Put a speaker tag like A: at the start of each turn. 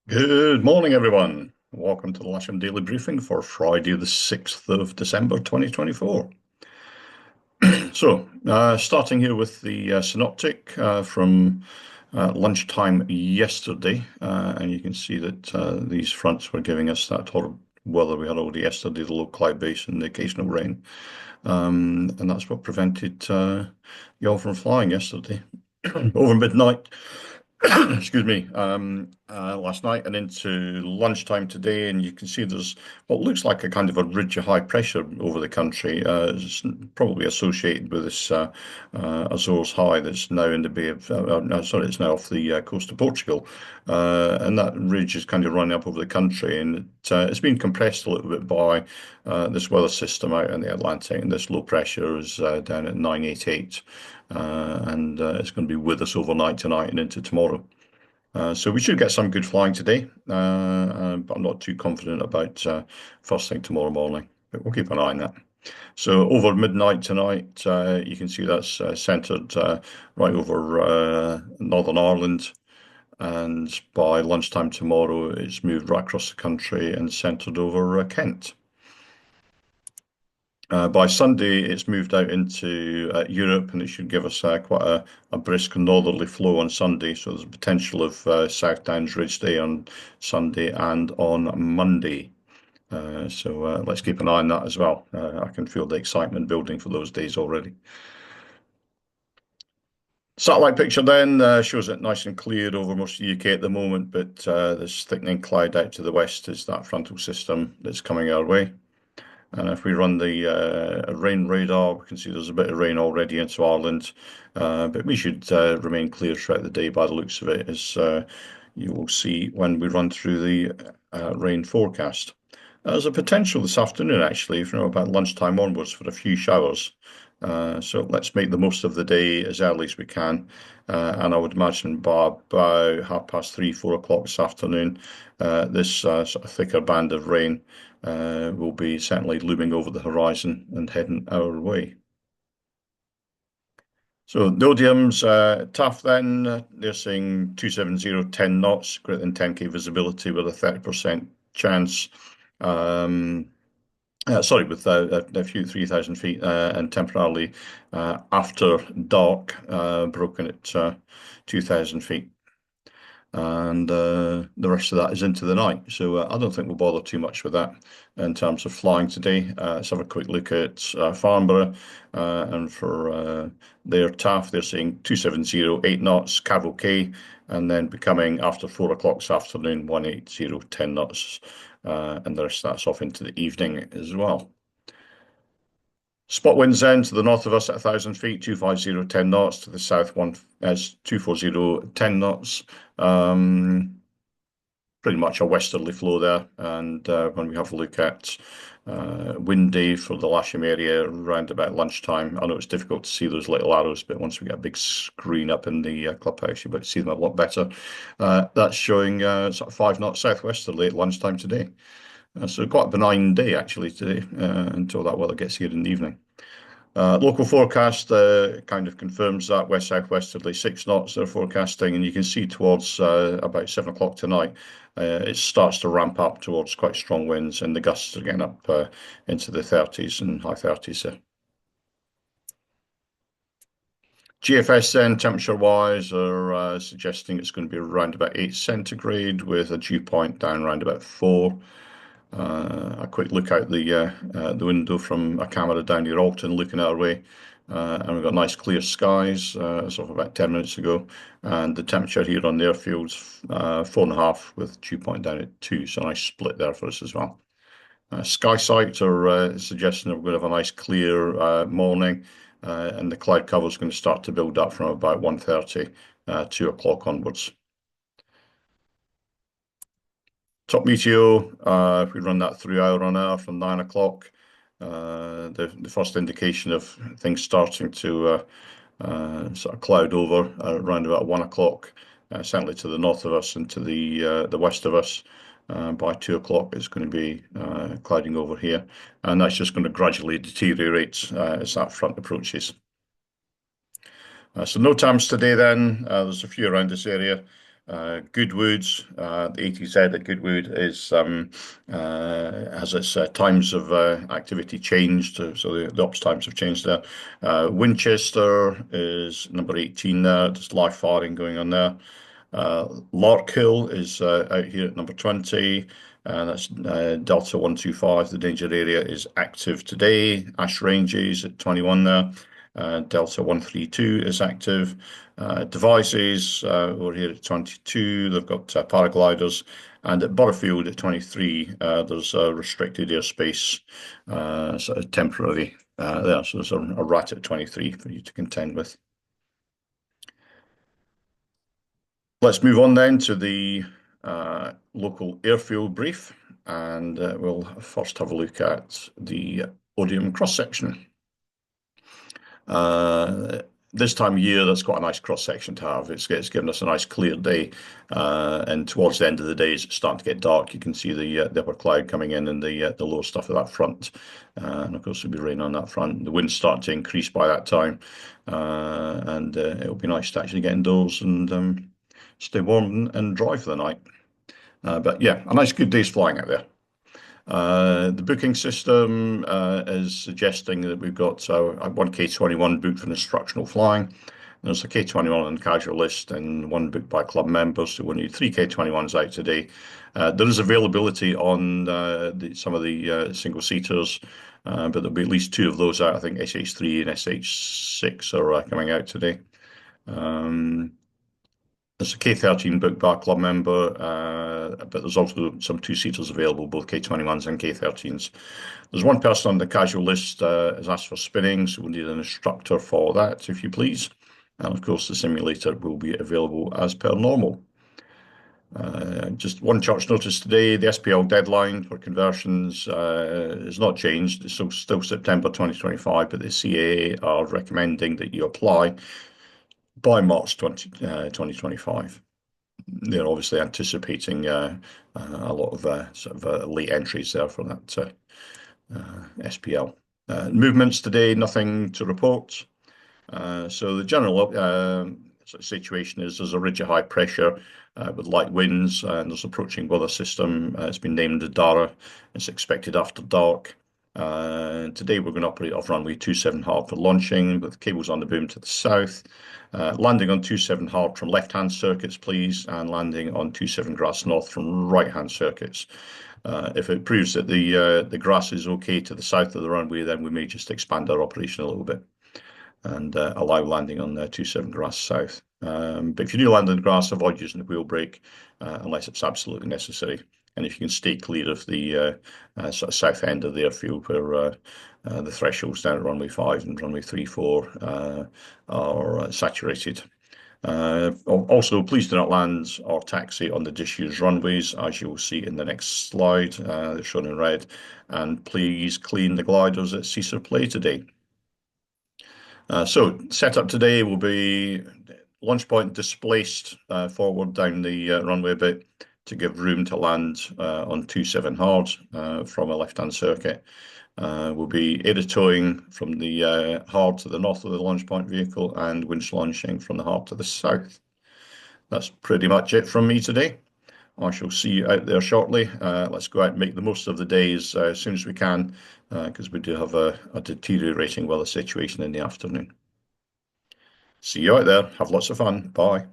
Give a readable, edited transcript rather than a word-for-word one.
A: Good morning, everyone. Welcome to the Lasham Daily Briefing for Friday, the 6th of December, 2024. Starting here with the synoptic from lunchtime yesterday, and you can see that these fronts were giving us that horrible weather we had all day yesterday, the low cloud base and the occasional rain. And that's what prevented y'all from flying yesterday. Over midnight, excuse me, last night and into lunchtime today, and you can see there's what looks like a kind of a ridge of high pressure over the country. It's probably associated with this Azores high that's now in the Bay of, no, sorry, it's now off the coast of Portugal, and that ridge is kind of running up over the country, and it's been compressed a little bit by this weather system out in the Atlantic, and this low pressure is down at 988. And it's going to be with us overnight tonight and into tomorrow. So we should get some good flying today, but I'm not too confident about first thing tomorrow morning. But we'll keep an eye on that. So over midnight tonight, you can see that's centred right over Northern Ireland. And by lunchtime tomorrow, it's moved right across the country and centred over Kent. By Sunday, it's moved out into Europe, and it should give us quite a brisk northerly flow on Sunday. So there's a potential of South Downs Ridge Day on Sunday and on Monday. Let's keep an eye on that as well. I can feel the excitement building for those days already. Satellite picture then shows it nice and clear over most of the UK at the moment, but there's thickening cloud out to the west is that frontal system that's coming our way. And if we run the rain radar, we can see there's a bit of rain already into Ireland, but we should remain clear throughout the day by the looks of it, as you will see when we run through the rain forecast. There's a potential this afternoon, actually, from about lunchtime onwards for a few showers. So let's make the most of the day as early as we can. And I would imagine by about 3:30, 4 o'clock this afternoon, this sort of thicker band of rain will be certainly looming over the horizon and heading our way. So the Odium's tough then. They're saying 270, 10 knots, greater than 10k visibility with a 30% chance. Sorry, with a few 3,000 feet and temporarily after dark, broken at 2,000 feet. And the rest of that is into the night. So I don't think we'll bother too much with that in terms of flying today. Let's have a quick look at Farnborough. And for their TAF, they're saying 270, 8 knots, cavalcade, and then becoming after 4 o'clock this afternoon, 180, 10 knots. And the rest of that's off into the evening as well. Spot winds then to the north of us at 1,000 feet, 250, 10 knots. To the south, 240, 10 knots. Pretty much a westerly flow there. And when we have a look at wind day for the Lasham area around about lunchtime, I know it's difficult to see those little arrows, but once we get a big screen up in the clubhouse, you'll be able to see them a lot better. That's showing sort of 5 knots southwesterly at lunchtime today. So quite a benign day actually today until that weather gets here in the evening. Local forecast kind of confirms that west-southwesterly 6 knots they're forecasting, and you can see towards about 7 o'clock tonight it starts to ramp up towards quite strong winds, and the gusts are getting up into the 30s and high 30s there. GFS then, temperature-wise, are suggesting it's going to be around about 8 centigrade with a dew point down around about 4. A quick look out the window from a camera down near Alton looking our way, and we've got nice clear skies as of about 10 minutes ago, and the temperature here on the airfield's 4.5 with dew point down at 2, so a nice split there for us as well. Sky sites are suggesting that we're going to have a nice clear morning, and the cloud cover is going to start to build up from about 1:30, 2 o'clock onwards. Top meteo, if we run that through hour on hour from 9 o'clock, the first indication of things starting to sort of cloud over around about 1 o'clock, certainly to the north of us and to the west of us. By 2 o'clock, it's going to be clouding over here, and that's just going to gradually deteriorate as that front approaches. So no TAMs today then. There's a few around this area. Goodwood, the ATZ at Goodwood has its times of activity changed, so the ops times have changed there. Winchester is number 18 there. There's live firing going on there. Larkhill is out here at number 20. That's Delta 125. The danger area is active today. Ash Ranges at 21 there. Delta 132 is active. Devices over here at 22. They've got paragliders. And at Butterfield at 23, there's a restricted airspace, sort of temporary there. So there's a rat at 23 for you to contend with. Let's move on then to the local airfield brief, and we'll first have a look at the Odium cross-section. This time of year, that's quite a nice cross-section to have. It's given us a nice clear day, and towards the end of the day, it's starting to get dark. You can see the upper cloud coming in and the lower stuff of that front, and of course, there'll be rain on that front. The wind's starting to increase by that time, and it'll be nice to actually get indoors and stay warm and dry for the night. But yeah, a nice good day's flying out there. The booking system is suggesting that we've got one K21 booked for instructional flying. There's a K21 on the casual list and one booked by club members, so we'll need three K21s out today. There is availability on some of the single-seaters, but there'll be at least two of those out. I think SH3 and SH6 are coming out today. There's a K13 booked by a club member, but there's also some two-seaters available, both K21s and K13s. There's one person on the casual list has asked for spinning, so we'll need an instructor for that, if you please. And of course, the simulator will be available as per normal. Just one church notice today, the SPL deadline for conversions has not changed. It's still September 2025, but the CAA are recommending that you apply by March 2025. They're obviously anticipating a lot of late entries there for that SPL. Movements today, nothing to report. So the general situation is there's a ridge of high pressure with light winds, and there's approaching weather system. It's been named Dara. It's expected after dark. Today we're going to operate off runway 27 hard for launching with cables on the boom to the south. Landing on 27 hard from left-hand circuits, please, and landing on 27 grass north from right-hand circuits. If it proves that the grass is okay to the south of the runway, then we may just expand our operation a little bit and allow landing on 27 grass south. But if you do land on the grass, avoid using the wheel brake unless it's absolutely necessary. And if you can stay clear of the sort of south end of the airfield where the thresholds down at runway 5 and runway 3, 4 are saturated. Also, please do not land or taxi on the disused runways, as you will see in the next slide, that's shown in red. And please clean the gliders at Caesar Play today. So setup today will be launch point displaced forward down the runway a bit to give room to land on 27 hard from a left-hand circuit. We'll be air towing from the hard to the north of the launch point vehicle and winch launching from the hard to the south. That's pretty much it from me today. I shall see you out there shortly. Let's go out and make the most of the days as soon as we can, because we do have a deteriorating weather situation in the afternoon. See you out there. Have lots of fun. Bye.